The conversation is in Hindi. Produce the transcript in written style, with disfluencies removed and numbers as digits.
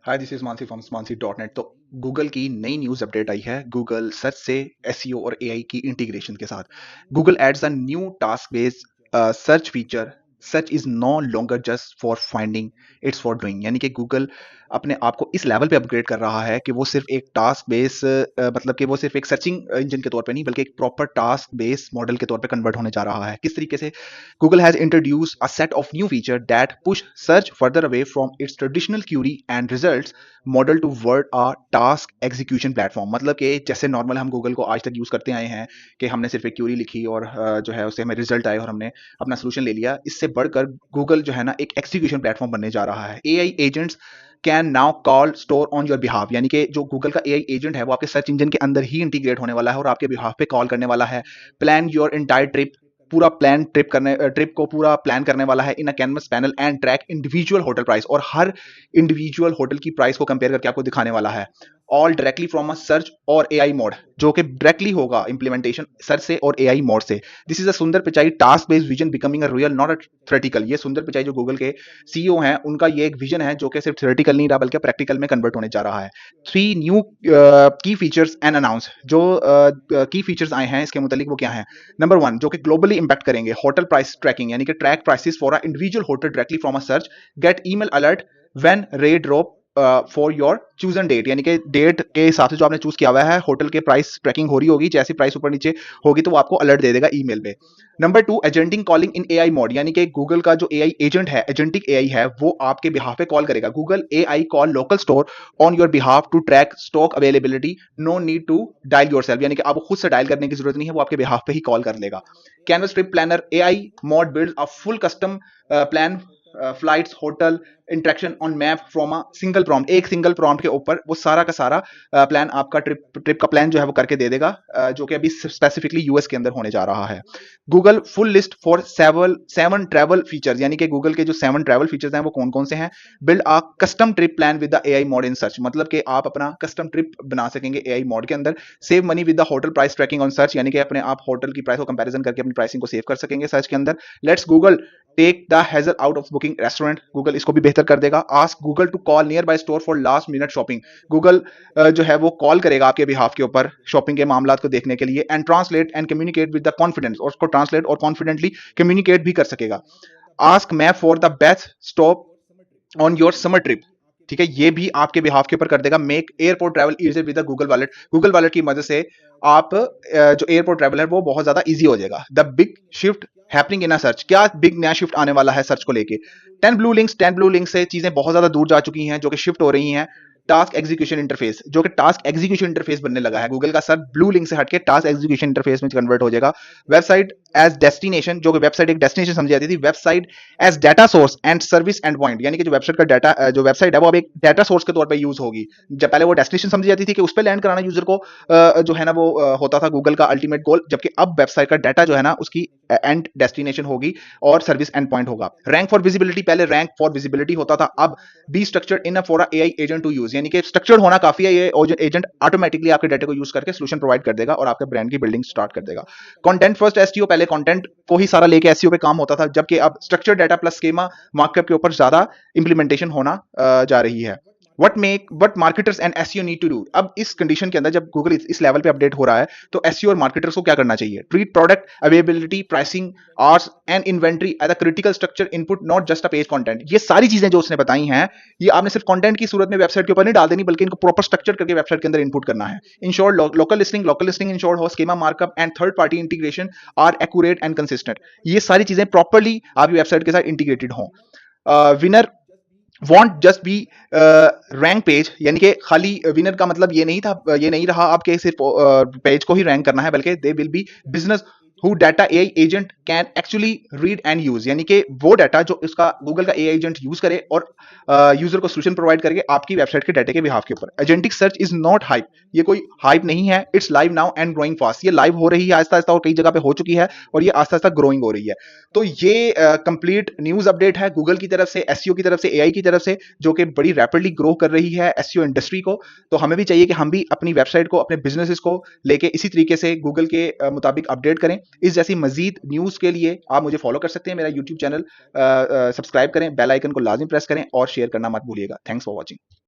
Hi, this is Mansi from स्मानसी डॉट नेट। तो गूगल की नई न्यूज़ अपडेट आई है गूगल सर्च से एसईओ और एआई की इंटीग्रेशन के साथ। Google adds a new task based search feature. Search is no longer just for finding, it's for doing. यानी कि गूगल अपने आप को इस लेवल पे अपग्रेड कर रहा है कि वो सिर्फ एक टास्क बेस मतलब कि वो सिर्फ एक सर्चिंग इंजन के तौर पे नहीं बल्कि एक प्रॉपर टास्क बेस मॉडल के तौर पे कन्वर्ट होने जा रहा है। किस तरीके से? Google has introduced a set of new features that push search further away from its traditional query and results model toward a task execution platform. मतलब कि जैसे नॉर्मल हम गूगल को आज तक यूज करते आए हैं कि हमने सिर्फ एक क्यूरी लिखी और जो है उससे हमें रिजल्ट आए और हमने अपना सोल्यूशन ले लिया। इससे बढ़कर गूगल जो है ना एक एग्जीक्यूशन प्लेटफॉर्म बनने जा रहा है। AI agents can now call store on your behalf. यानी कि जो गूगल का एआई एजेंट है वो आपके सर्च इंजन के अंदर ही इंटीग्रेट होने वाला है और आपके बिहाफ पे कॉल करने वाला है। प्लान योर एंटायर ट्रिप, पूरा प्लान ट्रिप को पूरा प्लान करने वाला है in a canvas panel and track individual hotel price, और हर इंडिविजुअल होटल की प्राइस को कंपेयर करके आपको दिखाने वाला है। All directly from a search और एआई मोड, जो कि डायरेक्टली होगा इंप्लीमेंटेशन सर्च से और एआई मोड से। This is a Sundar Pichai task based vision becoming a real not a theoretical. ये सुंदर पिचाई जो गूगल के सीईओ हैं उनका ये एक विजन है जो कि सिर्फ थ्योरेटिकल नहीं रहा बल्कि प्रैक्टिकल में कन्वर्ट होने जा रहा है। थ्री न्यू की फीचर्स एंड अनाउंस। जो की फीचर्स आए हैं इसके मुतालिक वो क्या है? नंबर वन, जो कि ग्लोबली इंपैक्ट करेंगे, होटल प्राइस ट्रैकिंग। यानी कि track prices for a individual hotel directly from a search, get email alert when rate drop for your chosen date. यानी कि डेट के हिसाब से जो आपने चूज किया हुआ है होटल के प्राइस ट्रैकिंग हो रही होगी, जैसी प्राइस ऊपर नीचे होगी तो वो आपको अलर्ट दे देगा ईमेल पे। Number two, agentic calling in AI mode. यानी कि गूगल का जो एआई एजेंट है, एजेंटिक एआई है, वो आपके बिहाफ पे कॉल करेगा। Google AI call local store on your behalf to track stock availability, no need to dial yourself. यानी कि आपको खुद से डायल करने की जरूरत नहीं है, वो आपके बिहाफ पे ही कॉल कर लेगा। Canvas trip planner AI mode build a full custom plan, flights, hotel, interaction on map from a single prompt. एक सिंगल प्रॉम्प्ट के ऊपर वो सारा का सारा प्लान आपका ट्रिप का प्लान जो है वो करके दे देगा, जो कि अभी स्पेसिफिकली यूएस के अंदर होने जा रहा है। Google full list for seven travel features. यानी कि गूगल के जो 7 ट्रैवल फीचर्स हैं वो कौन कौन से हैं? Build a custom trip plan with the AI mode in search. मतलब कि आप अपना कस्टम ट्रिप बना सकेंगे एआई मोड के अंदर। Save money with the hotel price tracking on search. यानी कि अपने आप होटल की प्राइस को कंपैरिजन करके अपनी प्राइसिंग को सेव कर सकेंगे सर्च के अंदर। Let's Google take the hassle out of booking restaurant. Google इसको भी बेहतर कर देगा। Ask Google to call nearby store for last minute shopping. Google जो है वो कॉल करेगा आपके बिहाफ के ऊपर शॉपिंग के मामला को देखने के लिए। And translate and communicate with the confidence, और उसको ट्रांसलेट और कॉन्फिडेंटली कम्युनिकेट भी कर सकेगा। Ask map for the best stop on your summer trip. ठीक है, ये भी आपके बिहाफ के ऊपर कर देगा। Make airport travel easier with Google wallet. Google wallet की मदद से आप जो एयरपोर्ट ट्रैवल है वो बहुत ज्यादा इजी हो जाएगा। The big shift happening in a search. क्या बिग नया शिफ्ट आने वाला है सर्च को लेके? 10 ब्लू लिंक्स से चीजें बहुत ज्यादा दूर जा चुकी हैं जो कि शिफ्ट हो रही हैं। टास्क एग्जीक्यूशन इंटरफेस, जो कि टास्क एग्जीक्यूशन इंटरफेस बनने लगा है। गूगल का सर ब्लू लिंक से हटके टास्क एग्जीक्यूशन इंटरफेस में कन्वर्ट हो जाएगा। वेबसाइट एज डेस्टिनेशन, जो कि वेबसाइट एक डेस्टिनेशन समझी जाती थी, website as data source and service end point. यानी कि जो वेबसाइट का डाटा, जो वेबसाइट है वो अब एक डाटा सोर्स के तौर पे यूज होगी। जब पहले वो डेस्टिनेशन समझी जाती थी कि उस पर लैंड कराना यूजर को जो है ना वो होता था गूगल का अल्टीमेट गोल, जबकि अब वेबसाइट का डाटा जो है ना उसकी एंड डेस्टिनेशन होगी और सर्विस एंड पॉइंट होगा। रैंक फॉर विजिबिलिटी, पहले रैंक फॉर विजिबिलिटी होता था, अब be structured in for AI agent to use. यानी कि स्ट्रक्चर्ड होना काफी है, ये एजेंट ऑटोमेटिकली आपके डाटा को यूज करके सोल्यूशन प्रोवाइड कर देगा और आपके ब्रांड की बिल्डिंग स्टार्ट कर देगा। कंटेंट फर्स्ट एसईओ, पहले कंटेंट को ही सारा लेके एसईओ पे काम होता था, जबकि अब structured data plus schema markup के ऊपर ज्यादा इंप्लीमेंटेशन होना जा रही है। What marketers and SEO need to do. अब इस कंडीशन के अंदर जब गूगल इस लेवल पे अपडेट हो रहा है तो एसईओ और मार्केटर्स को क्या करना चाहिए? Treat product availability, pricing, hours and inventory as a critical structure input, not just a page content. ये सारी चीजें जो उसने बताई हैं ये आपने सिर्फ कंटेंट की सूरत में वेबसाइट के ऊपर नहीं डाल देनी, बल्कि इनको प्रॉपर स्ट्रक्चर करके वेबसाइट के अंदर इनपुट करना है। इंश्योर लोकल लिस्टिंग इंश्योर हो, schema markup and third party integration are accurate and consistent. ये सारी चीजें प्रॉपरली आपकी वेबसाइट के साथ इंटीग्रेटेड हों। Winner want just be rank page. यानी कि खाली विनर का मतलब ये नहीं रहा आपके सिर्फ पेज को ही रैंक करना है, बल्कि they will be business who data AI agent can actually read and use. यानी कि वो डाटा जो इसका गूगल का एआई एजेंट यूज करे और यूजर को सोल्यूशन प्रोवाइड करके आपकी वेबसाइट के डाटा के बिहाफ के ऊपर। Agentic search is not hype, ये कोई हाइप नहीं है, it's live now and growing fast. ये लाइव हो रही है आहिस्ता आहिस्ता और कई जगह पे हो चुकी है और ये आहिस्ता आहिस्ता ग्रोइंग हो रही है। तो ये कंप्लीट न्यूज अपडेट है गूगल की तरफ से, एसईओ की तरफ से, एआई की तरफ से, जो कि बड़ी रैपिडली ग्रो कर रही है एसईओ इंडस्ट्री को। तो हमें भी चाहिए कि हम भी अपनी वेबसाइट को, अपने बिजनेसेस को लेके इसी तरीके से गूगल के मुताबिक अपडेट करें। इस जैसी मजीद न्यूज के लिए आप मुझे फॉलो कर सकते हैं, मेरा यूट्यूब चैनल सब्सक्राइब करें, बेल आइकन को लाजिम प्रेस करें और शेयर करना मत भूलिएगा। Thanks for watching.